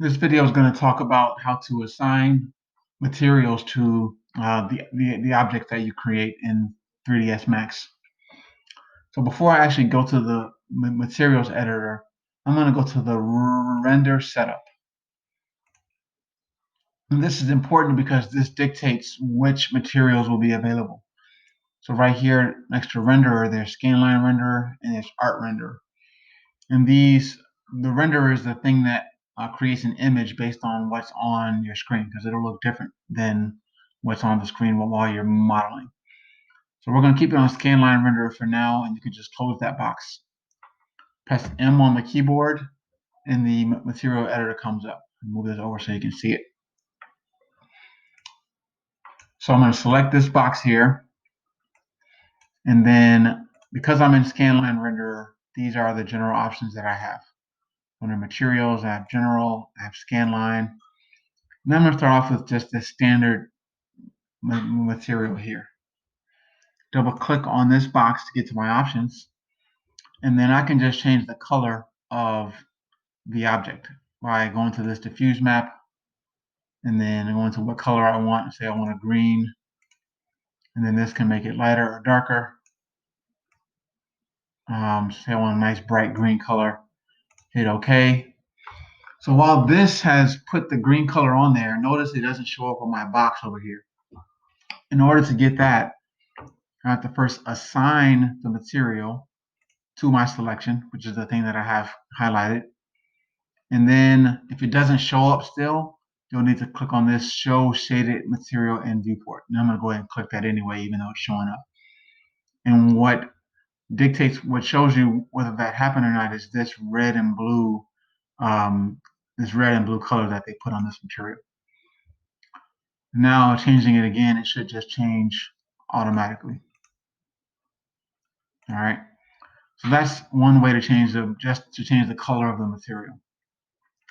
This video is going to talk about how to assign materials to the object that you create in 3ds Max. So before I actually go to the materials editor, I'm going to go to the render setup. And this is important because this dictates which materials will be available. So right here next to renderer, there's scanline renderer and there's art renderer. And the renderer is the thing that creates an image based on what's on your screen, because it'll look different than what's on the screen while you're modeling. So we're going to keep it on scanline renderer for now, and you can just close that box. Press M on the keyboard, and the material editor comes up. Move this over so you can see it. So I'm going to select this box here, and then because I'm in scanline renderer, these are the general options that I have. Under materials, I have general, I have scanline. And I'm going to start off with just the standard material here. Double click on this box to get to my options, and then I can just change the color of the object by going to this diffuse map and then going to what color I want. Say I want a green, and then this can make it lighter or darker. Say I want a nice bright green color, hit OK. So while this has put the green color on there, notice it doesn't show up on my box over here. In order to get that, I have to first assign the material to my selection, which is the thing that I have highlighted. And then if it doesn't show up still, you'll need to click on this Show Shaded Material in Viewport. And I'm going to go ahead and click that anyway, even though it's showing up. And what what shows you whether that happened or not is this red and blue color that they put on this material. Now changing it again, it should just change automatically. All right. So that's one way to change the color of the material.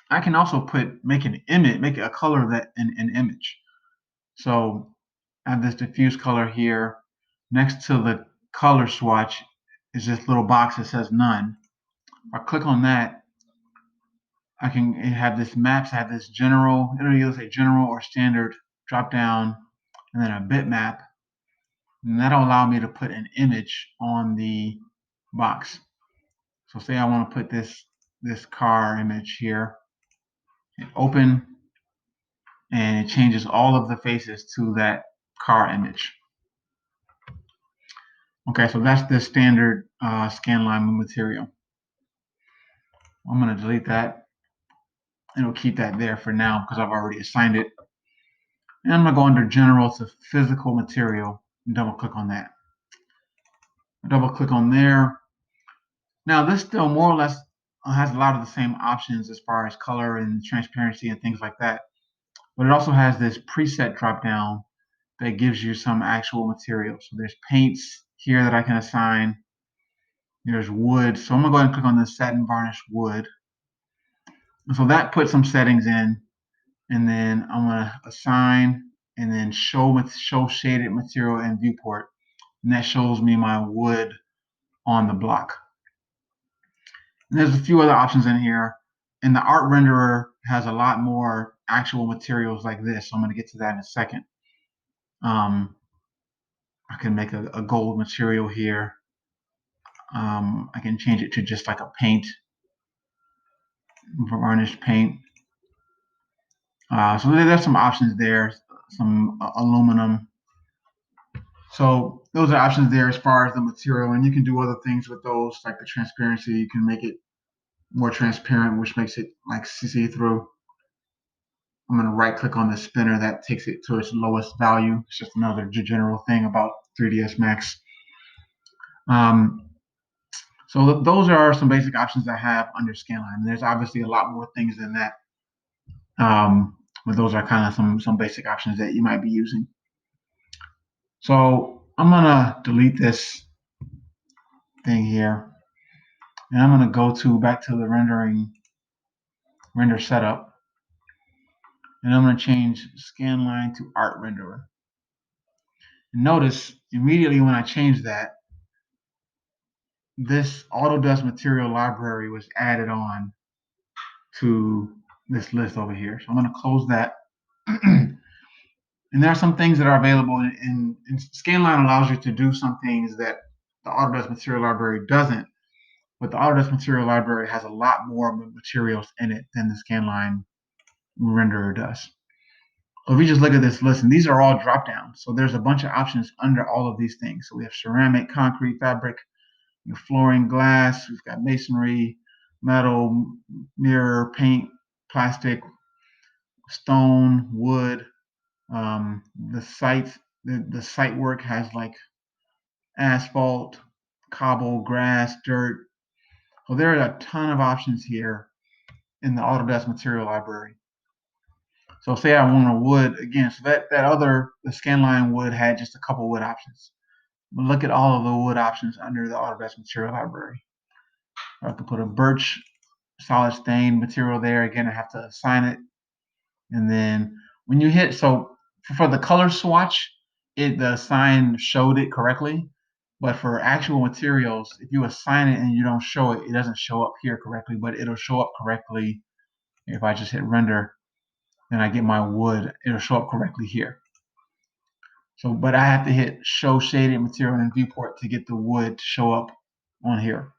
I can also make a color that an image. So I have this diffuse color here. Next to the color swatch is this little box that says none. If I click on that, it have this maps, I have this general, it'll either say general or standard drop down, and then a bitmap. And that'll allow me to put an image on the box. So say I want to put this car image here, hit open, and it changes all of the faces to that car image. Okay, so that's the standard scanline material. I'm going to delete that. It'll keep that there for now because I've already assigned it. And I'm going to go under General to Physical Material and double click on that. Double click on there. Now this still more or less has a lot of the same options as far as color and transparency and things like that. But it also has this preset drop down that gives you some actual material. So there's paints here that I can assign. There's wood. So I'm going to go ahead and click on this satin varnish wood. And so that puts some settings in. And then I'm going to assign and then show shaded material in viewport. And that shows me my wood on the block. And there's a few other options in here. And the art renderer has a lot more actual materials like this. So I'm going to get to that in a second. I can make a gold material here. I can change it to just like a paint, varnish paint. So there's some options there, some aluminum. So those are options there as far as the material, and you can do other things with those, like the transparency. You can make it more transparent, which makes it like see-through. I'm going to right click on the spinner. That takes it to its lowest value. It's just another general thing about 3ds Max. So those are some basic options I have under Scanline. There's obviously a lot more things than that. But those are kind of some basic options that you might be using. So I'm going to delete this thing here. And I'm going to go back to the render setup. And I'm going to change Scanline to Art Renderer. And notice immediately when I change that, this Autodesk material library was added on to this list over here. So I'm going to close that. And there are some things that are available in Scanline allows you to do some things that the Autodesk Material Library doesn't. But the Autodesk Material Library has a lot more materials in it than the Scanline renderer does. So if we just look at this list, and these are all drop downs. So there's a bunch of options under all of these things. So we have ceramic, concrete, fabric, flooring, glass, we've got masonry, metal, mirror, paint, plastic, stone, wood. The site work has like asphalt, cobble, grass, dirt. So there are a ton of options here in the Autodesk Material Library. So say I want a wood again. So the Scanline wood had just a couple wood options. But look at all of the wood options under the Autodesk Material Library. I could put a birch solid stain material there. Again, I have to assign it. And then when you hit, so for the color swatch, the sign showed it correctly. But for actual materials, if you assign it and you don't show it, it doesn't show up here correctly, but it'll show up correctly if I just hit render and I get my wood, it'll show up correctly here. So, but I have to hit show shaded material in viewport to get the wood to show up on here.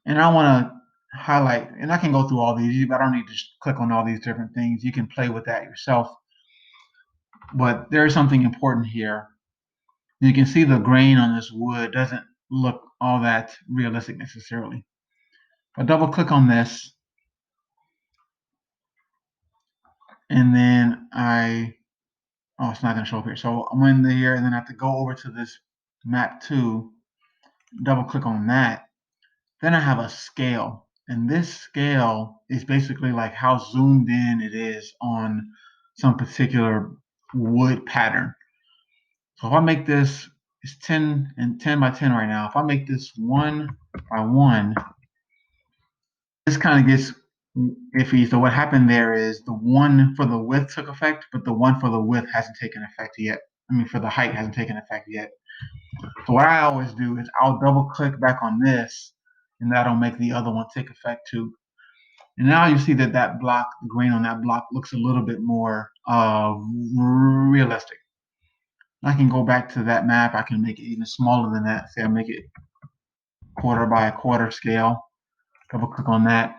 And I want to highlight, and I can go through all these, but I don't need to click on all these different things. You can play with that yourself. But there is something important here. You can see the grain on this wood doesn't look all that realistic necessarily. If I double click on this, and then it's not going to show up here. So I'm in here, and then I have to go over to this map 2, double click on that. Then I have a scale, and this scale is basically like how zoomed in it is on some particular wood pattern. So if I make this, it's 10 and 10 by 10 right now. If I make this 1 by 1, this kind of gets iffy. So what happened there is the 1 for the width took effect, but the 1 for the width hasn't taken effect yet. I mean, for the height hasn't taken effect yet. So what I always do is I'll double click back on this, and that'll make the other one take effect too. And now you see that block, the grain on that block looks a little bit more realistic. I can go back to that map. I can make it even smaller than that. Say I make it 1/4 by 1/4 scale. Double click on that.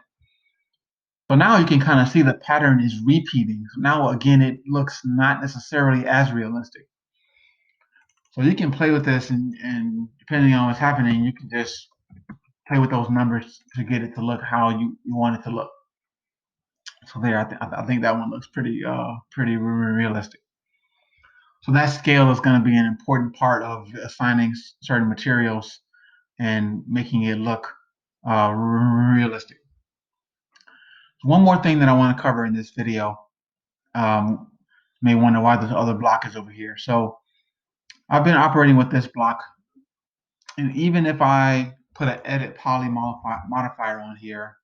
So now you can kind of see the pattern is repeating. So now again, it looks not necessarily as realistic. So you can play with this, and depending on what's happening, you can just play with those numbers to get it to look how you want it to look. So there, I think that one looks pretty realistic. So that scale is going to be an important part of assigning certain materials and making it look realistic. One more thing that I want to cover in this video. You may wonder why this other block is over here. So I've been operating with this block, and even if I put an edit poly modifier on here,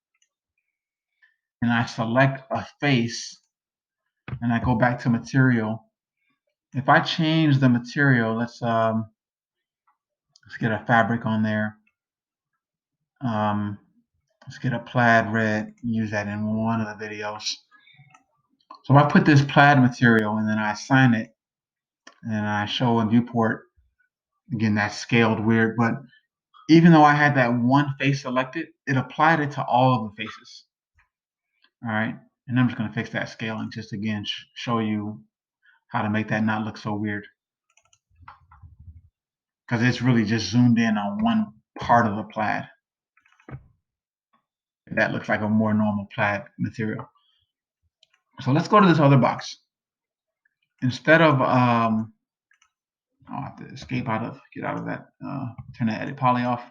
and I select a face, and I go back to material, if I change the material, let's get a fabric on there. Let's get a plaid red, use that in one of the videos. So if I put this plaid material and then I assign it and I show in viewport, again, that's scaled weird, but even though I had that one face selected, it applied it to all of the faces. All right, and I'm just going to fix that scaling just again, show you how to make that not look so weird. Because it's really just zoomed in on one part of the plaid. That looks like a more normal plaid material. So let's go to this other box. Instead of, I'll have to escape get out of that, turn that edit poly off.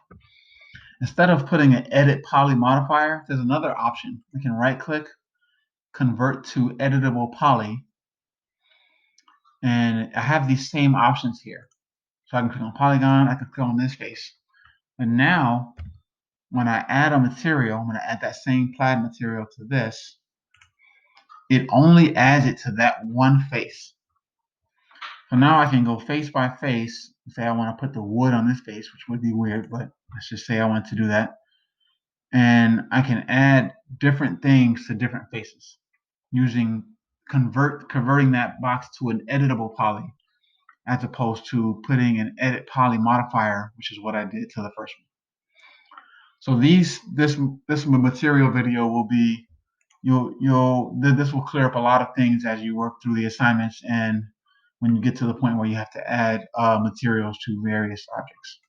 Instead of putting an edit poly modifier, there's another option. We can right click, convert to editable poly. And I have these same options here. So I can click on polygon, I can click on this face. And now, when I add a material, I'm going to add that same plaid material to this, it only adds it to that one face. So now I can go face by face and say I want to put the wood on this face, which would be weird, but let's just say I want to do that. and I can add different things to different faces using converting that box to an editable poly as opposed to putting an edit poly modifier, which is what I did to the first one. So this material video will be this will clear up a lot of things as you work through the assignments and when you get to the point where you have to add materials to various objects.